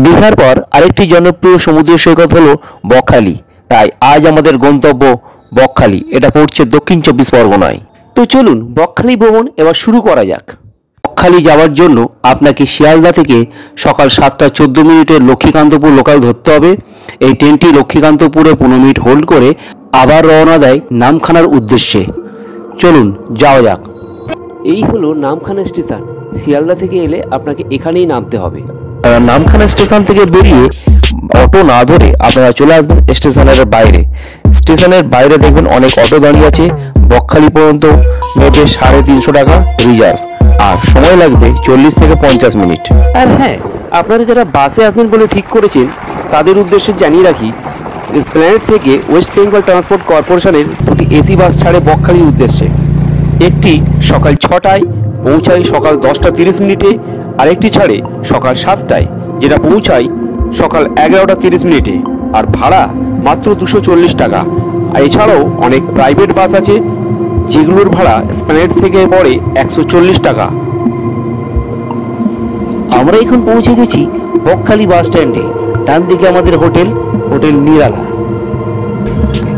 দীঘার পর আরেকটি জনপ্রিয় সমুদ্র সৈকত হলো বকখালি। তাই আজ আমাদের গন্তব্য বকখালি। এটা পড়ছে দক্ষিণ 24 পরগনায়। তো চলুন বকখালি ভ্রমণ এবার শুরু করা যাক। বকখালি যাওয়ার জন্য আপনাকে শিয়ালদা থেকে সকাল 7টা 14 মিনিটে লক্ষ্মীকান্তপুর লোকাল ধরতে হবে। এই ট্রেনটি লক্ষ্মীকান্তপুরে 15 মিনিট হোল্ড করে আবার রওনা দেয় নামখানার উদ্দেশ্যে। চলুন যাওয়া যাক। এই হলো নামখানা স্টেশন। শিয়ালদা থেকে এলে আপনাকে এখানেই নামতে হবে। নামখানা স্টেশন থেকে বেরিয়ে অটো না ধরে আপনারা চলে আসবেন স্টেশনের বাইরে। স্টেশনের বাইরে দেখবেন অনেক অটো দাঁড়িয়ে আছে। বকখালি পর্যন্ত নেবে 350 টাকা রিজার্ভ, আর সময় লাগবে 40 থেকে 50 মিনিট। আর হ্যাঁ, আপনারা যারা বাসে আসেন বলে ঠিক করেছেন তাদের উদ্দেশ্যে জানিয়ে রাখি, এসপ্ল্যানেড থেকে ওয়েস্ট বেঙ্গল ট্রান্সপোর্ট কর্পোরেশনের দুটি এসি বাস ছাড়ে বকখালির উদ্দেশ্যে। একটি সকাল 6টায় পৌঁছায় সকাল 10টা 30 মিনিটে, আরেকটি ছাড়ে সকাল 7টায়, যেটা পৌঁছায় সকাল 11টা 30 মিনিটে, আর ভাড়া মাত্র 240 টাকা। আর এছাড়াও অনেক প্রাইভেট বাস আছে যেগুলোর ভাড়া এসপ্ল্যানেড থেকে পড়ে 140 টাকা। আমরা এখন পৌঁছে গেছি বকখালি বাস স্ট্যান্ডে। ডান দিকে আমাদের হোটেল নিরালা।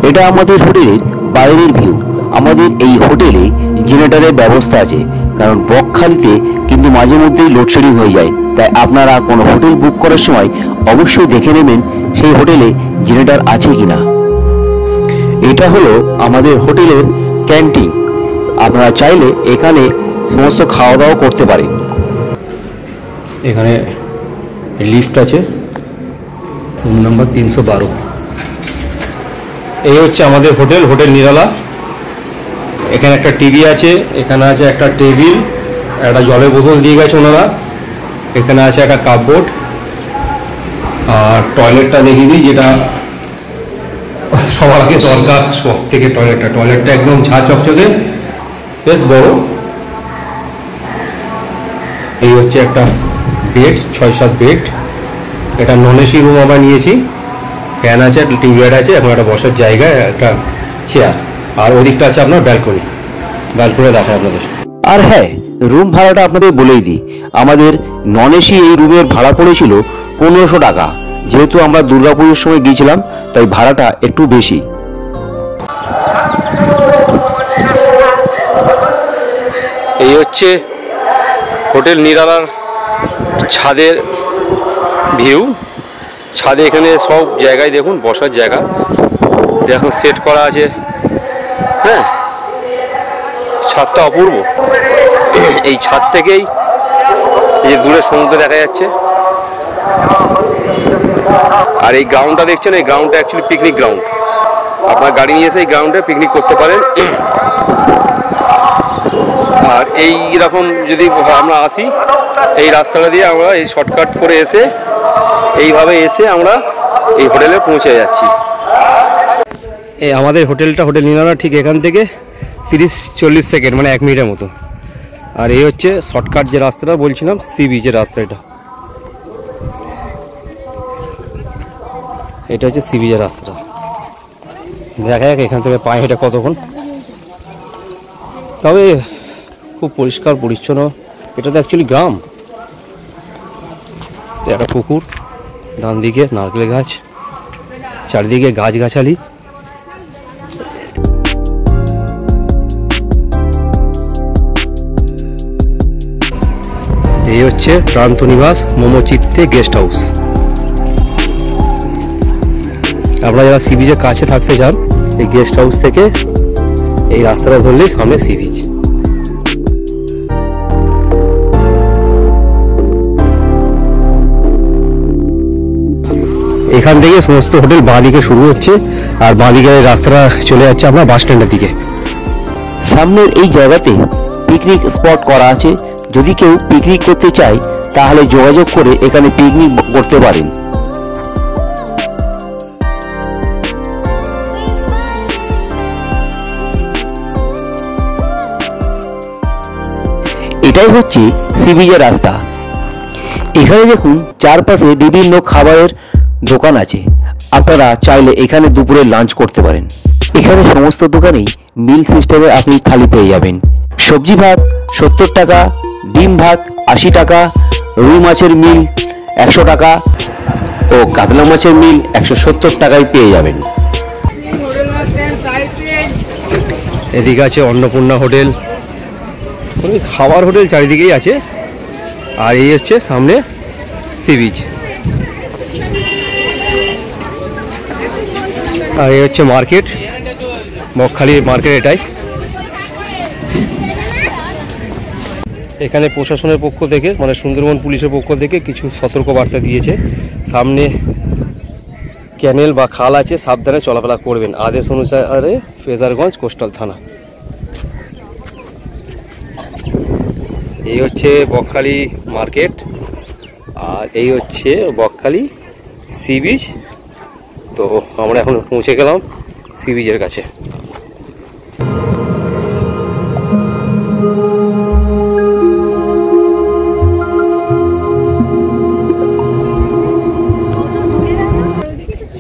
এটা আমাদের হোটেলের বাইরের ভিউ। আমাদের এই হোটেলে জেনারেটরের ব্যবস্থা আছে, কারণ বকখালিতে কিন্তু মাঝে মধ্যেই লোডশেডিং হয়ে যায়। তাই আপনারা কোনো হোটেল বুক করার সময় অবশ্যই দেখে নেবেন সেই হোটেলে জেনারেটর আছে কিনা। এটা হলো আমাদের হোটেলের ক্যান্টিন। আপনারা চাইলে এখানে সমস্ত খাওয়া দাওয়া করতে পারেন। এখানে লিফট আছে, রুম নাম্বার 312। এই হচ্ছে আমাদের হোটেল নিরালা। এখানে একটা টিভি আছে, এখানে আছে একটা টেবিল, একটা জলের বোতল দিয়ে গেছে ওনারা। এখানে আছে একটা কাপবোর্ড, আর টয়লেটটা দেখিয়ে দিই, যেটা সবার আগে দরকার সব থেকে। টয়লেটটা একদম ঝাঁ চকচকে, বেশ বড়। এই হচ্ছে একটা বেড, 6-7 বেড। এটা নন এসি রুম আমরা নিয়েছি। ফ্যান আছে, একটা টিউবলাইট আছে, এখন একটা বসার জায়গা, একটা চেয়ার, আর ওদিকটা আছে আপনার ব্যালকনি দেখায় আপনাদের। আর হ্যাঁ, রুম ভাড়াটা আপনাদের বলেই দিই। আমাদের নন এসি এই রুমের ভাড়া পড়েছিল 1500 টাকা। যেহেতু আমরা দুর্গাপুজোর সময় গিয়েছিলাম তাই ভাড়াটা একটু বেশি। এই হচ্ছে হোটেল নিরালার ছাদের ভিউ। ছাদে এখানে সব জায়গায় দেখুন বসার জায়গা এখন সেট করা আছে। হ্যাঁ, ছাদটা অপূর্ব। এই ছাদ থেকেই এই যে দূরে সমুদ্র দেখা যাচ্ছে। আর এই গ্রাউন্ডটা দেখছেন, এই গ্রাউন্ডটা অ্যাকচুয়ালি পিকনিক গ্রাউন্ড। আপনার গাড়ি নিয়ে এসে এই গ্রাউন্ডে পিকনিক করতে পারেন। আর এই রকম যদি আমরা আসি এই রাস্তাটা দিয়ে, আমরা এই শর্টকাট করে এসে এইভাবে এসে আমরা এই হোটেলে পৌঁছে যাচ্ছি। এই আমাদের হোটেল নিরালা ঠিক এখান থেকে 30-40 সেকেন্ড, মানে 1 মিনিটের মতো। আর এই হচ্ছে শর্টকাট যে রাস্তাটা বলছিলাম, সি বিচের রাস্তা। এটা হচ্ছে সি বিচের রাস্তাটা। দেখা যাক এখান থেকে পায়ে হেঁটে কতক্ষণ। তবে খুব পরিষ্কার পরিচ্ছন্ন। এটা তো অ্যাকচুয়ালি গ্রাম। একটা পুকুর, ডান দিকে নারকেল গাছ, চারিদিকে গাছগাছালি। এই হচ্ছে প্রান্তনিবাস মোমোচিত্তে গেস্ট হাউস। আপনারা যারা সি বিচের কাছে থাকতে চান, এই গেস্ট হাউস থেকে এই রাস্তাটা ধরলেই সামনে সি বিচ। এখান থেকে সমস্ত হোটেল বাঁ দিকে শুরু হচ্ছে, আর বাঁ দিকে রাস্তাটা চলে যাচ্ছে আপনার বাস স্ট্যান্ডের দিকে। সামনের এই জায়গাতে পিকনিক স্পট করা আছে। যদি কেউ পিকনিক করতে চায় তাহলে যোগাযোগ করে এখানে পিকনিক করতে পারেন। এটাই হচ্ছে সি বিচের রাস্তা। এখানে দেখুন চারপাশে বিভিন্ন খাবারের দোকান আছে। আপনারা চাইলে এখানে দুপুরে লাঞ্চ করতে পারেন। এখানে সমস্ত দোকানেই মিল সিস্টেমে আপনি থালি পেয়ে যাবেন। সবজি ভাত 70 টাকা, ডিম ভাত 80 টাকা, রুই মাছের মিল 100 টাকা ও কাতলা মাছের মিল 170 টাকায় পেয়ে যাবেন। এদিকে আছে অন্নপূর্ণা হোটেল, খাবার হোটেল চারিদিকেই আছে। আর এই হচ্ছে সামনে সি বিচ, আর এই হচ্ছে মার্কেট, বকখালির মার্কেট এটাই। এখানে প্রশাসনের পক্ষ থেকে মানে সুন্দরবন পুলিশের পক্ষ থেকে কিছু সতর্কবার্তা দিয়েছে, সামনে ক্যানেল বা খাল আছে, সাবধানে চলাফেরা করবেন, আদেশ অনুসারে ফ্রেজারগঞ্জ কোস্টাল থানা। এই হচ্ছে বকখালি মার্কেট, আর এই হচ্ছে বকখালি সি বিচ। তো আমরা এখন পৌঁছে গেলাম সি বিচের কাছে।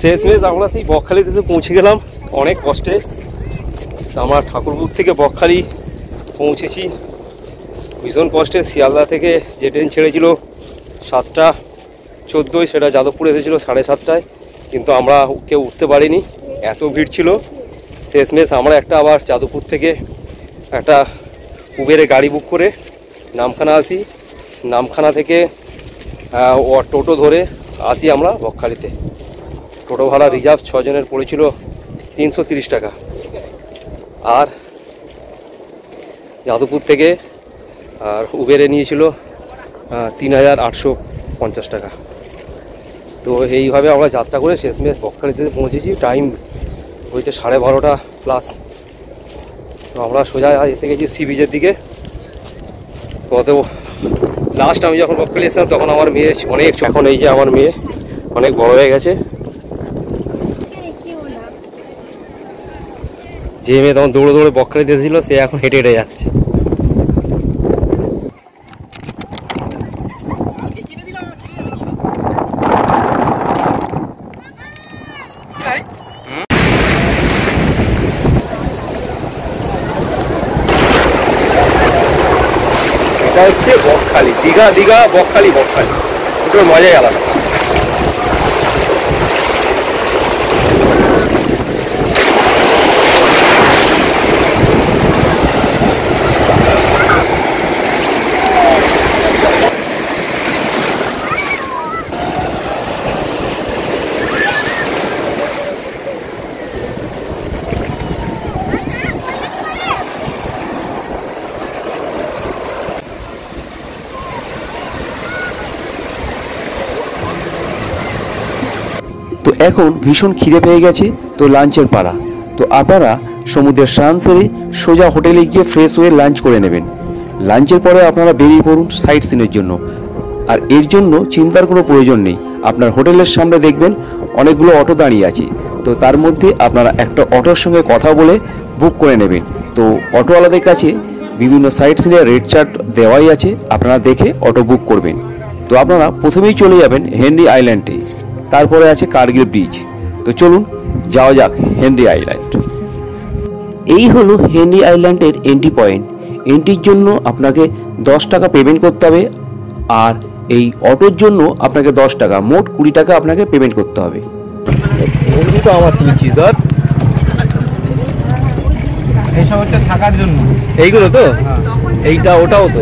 শেষমেশ আমরা সেই বকখালিতে এসে পৌঁছে গেলাম অনেক কষ্টে। আমরা ঠাকুরপুর থেকে বকখালি পৌঁছেছি ভীষণ কষ্টে। শিয়ালদা থেকে যে ট্রেন ছেড়েছিল 7:14, সেটা যাদবপুর এসেছিলো 7:30টায়, কিন্তু আমরা কেউ উঠতে পারিনি, এত ভিড় ছিল। শেষমেশ আমরা আবার যাদবপুর থেকে একটা উবেরে গাড়ি বুক করে নামখানা আসি, নামখানা থেকে টোটো ধরে আসি আমরা বকখালিতে। টোটো ভাড়া রিজার্ভ 6 জনের পড়েছিল 330 টাকা, আর যাদবপুর থেকে আর উবেরে নিয়েছিল 3850 টাকা। তো এইভাবে আমরা যাত্রা করে শেষমেশ বকখালিতে পৌঁছেছি। টাইম হয়েছে 12:30 প্লাস। তো আমরা সোজা এসে গেছি সি বিচের দিকে। কত লাস্ট আমি যখন বকখালি এসেছিলাম তখন আমার মেয়ে অনেক, এখন এই যে আমার মেয়ে অনেক বড় হয়ে গেছে। যে মেয়ে তখন দৌড়ে দৌড়ে বকখালিতে এসেছিল সে এখন হেঁটে হেঁটে যাচ্ছে। এটা হচ্ছে বকখালি, দীঘা দীঘা বকখালি, বকখালি দুটোর মজাই আলাদা। তো এখন ভীষণ খিদে পেয়ে গেছে, তো লাঞ্চের পাড়া। তো আপনারা সমুদ্রের স্নান সেরে সোজা হোটেলে গিয়ে ফ্রেশ হয়ে লাঞ্চ করে নেবেন। লাঞ্চের পরে আপনারা বেরিয়ে পড়ুন সাইট সিনের জন্য। আর এর জন্য চিন্তার কোনো প্রয়োজন নেই, আপনার হোটেলের সামনে দেখবেন অনেকগুলো অটো দাঁড়িয়ে আছে। তো তার মধ্যে আপনারা একটা অটোর সঙ্গে কথা বলে বুক করে নেবেন। তো অটোওয়ালাদের কাছে বিভিন্ন সাইট সিনের রেট চার্ট দেওয়াই আছে, আপনারা দেখে অটো বুক করবেন। তো আপনারা প্রথমেই চলে যাবেন হেনরি আইল্যান্ডে, তারপরে আছে কার্গিল ব্রিজ। তো চলুন যাওয়া যাক হেনরি আইল্যান্ড। এই হলো হেনরি আইল্যান্ডের এন্ট্রি পয়েন্ট। এন্ট্রির জন্য আপনাকে 10 টাকা পেমেন্ট করতে হবে, আর এই অটোর জন্য আপনাকে 10 টাকা, মোট 20 টাকা আপনাকে পেমেন্ট করতে হবে। তো আমার তুলছি ধর, এইসব হচ্ছে থাকার জন্য, এইগুলো তো এইটা ওটাও তো,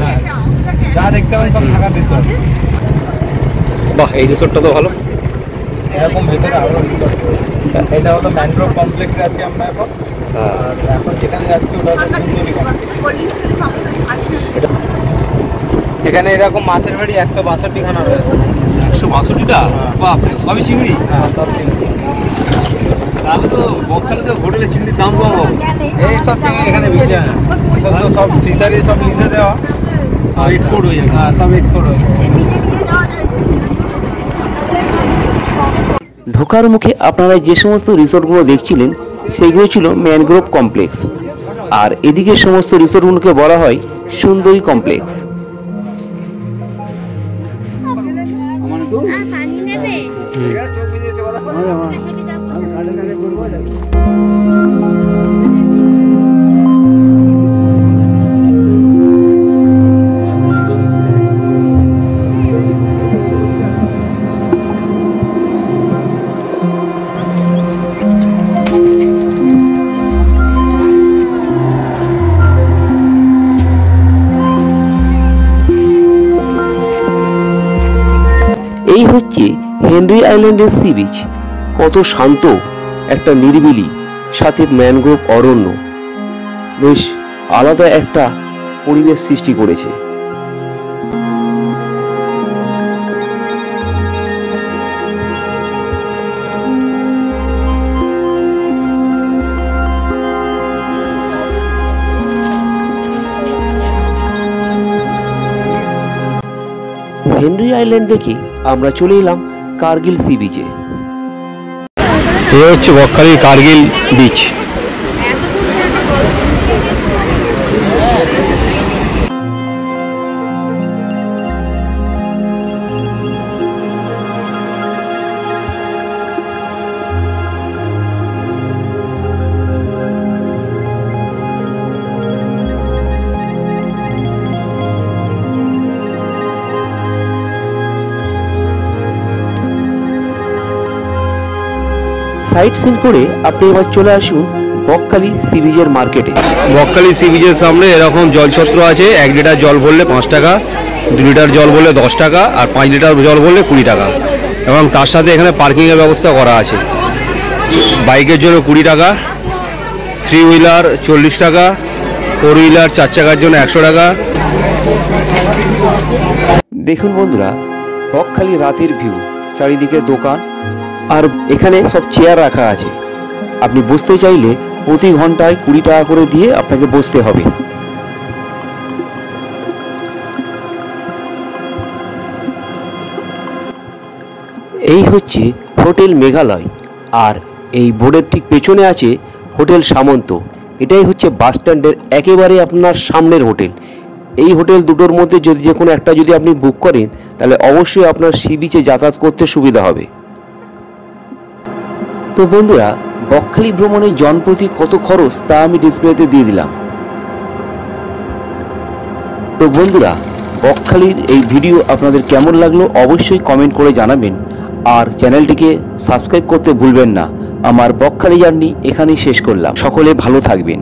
যা দেখতে পাবেন সব থাকার রিসোর্ট। বাহ, এই রিসোর্টটা তো ভালো। এরকম ভেতরে আরো রিসোর্ট। এটা হলো ম্যানগ্রোভ কমপ্লেক্সে আছি আমরা এখন। আর এখন যেখানে যাচ্ছি ওটা হচ্ছে সুন্দরী কমপ্লেক্স। এখানে এরকম মাছের বাড়ি 162 খানা রয়েছে। 162টা? বাপরে, সবই চিংড়ি? হ্যাঁ, সব চিংড়ি। তাহলে তো বকখালিতে হোটেলে চিংড়ির দাম কম হবে। এই সব চিংড়ি এখানে বিক্রি হয় না, এসব সব ফিশারি, সব লিজে দেওয়া, সব এক্সপোর্ট হয়ে যাবে। হ্যাঁ, সব এক্সপোর্ট হয়ে যাবে। ঢোকার মুখে আপনারা যে সমস্ত রিসোর্টগুলো দেখছিলেন সেইগুলো ছিল ম্যানগ্রোভ কমপ্লেক্স, আর এদিকে সমস্ত রিসোর্টগুলোকে বলা হয় সুন্দরী কমপ্লেক্স। পানি নেবে? এই হচ্ছে হেনরি আইল্যান্ডের সি বিচ। কত শান্ত একটা নিরিবিলি, সাথে ম্যানগ্রোভ অরণ্য, বেশ আলাদা একটা পরিবেশ সৃষ্টি করেছে। হেনরি আইল্যান্ড থেকে আমরা চলে এলাম কার্গিল সি বিচে। এই হচ্ছে বকখালির কার্গিল বিচ। সাইট সিন করে আপনি এবার চলে আসুন বকখালি সি বিচের মার্কেটে। বকখালি সি বিচের সামনে এরকম জলছত্র আছে। 1 লিটার জল ভরলে 5 টাকা, 2 লিটার জল ভরলে 10 টাকা, আর 5 লিটার জল ভরলে 20 টাকা। এবং তার সাথে এখানে পার্কিংয়ের ব্যবস্থা করা আছে। বাইকের জন্য 20 টাকা, 3 হুইলার 40 টাকা, 4 হুইলার 4 চাকার জন্য 100 টাকা। দেখুন বন্ধুরা, বকখালি রাতের ভিউ, চারিদিকে দোকান, আর এখানে সব চেয়ার রাখা আছে। আপনি বসতে চাইলে প্রতি ঘন্টায় 20 টাকা করে দিয়ে আপনাকে বসতে হবে। এই হচ্ছে হোটেল মেঘালয়, আর এই বোর্ডের ঠিক পেছনে আছে হোটেল সামন্ত। এটাই হচ্ছে বাস স্ট্যান্ডের একেবারে আপনার সামনের হোটেল। এই হোটেল দুটোর মধ্যে যদি যে কোনো একটা যদি আপনি বুক করেন, তাহলে অবশ্যই আপনার সি বিচে যাতায়াত করতে সুবিধা হবে। তো বন্ধুরা, বকখালি ভ্রমণে জনপ্রতি কত খরচ তা আমি ডিসপ্লেতে দিয়ে দিলাম। তো বন্ধুরা, বকখালির এই ভিডিও আপনাদের কেমন লাগলো অবশ্যই কমেন্ট করে জানাবেন, আর চ্যানেলটিকে সাবস্ক্রাইব করতে ভুলবেন না। আমার বকখালি জার্নি এখানেই শেষ করলাম। সকলে ভালো থাকবেন।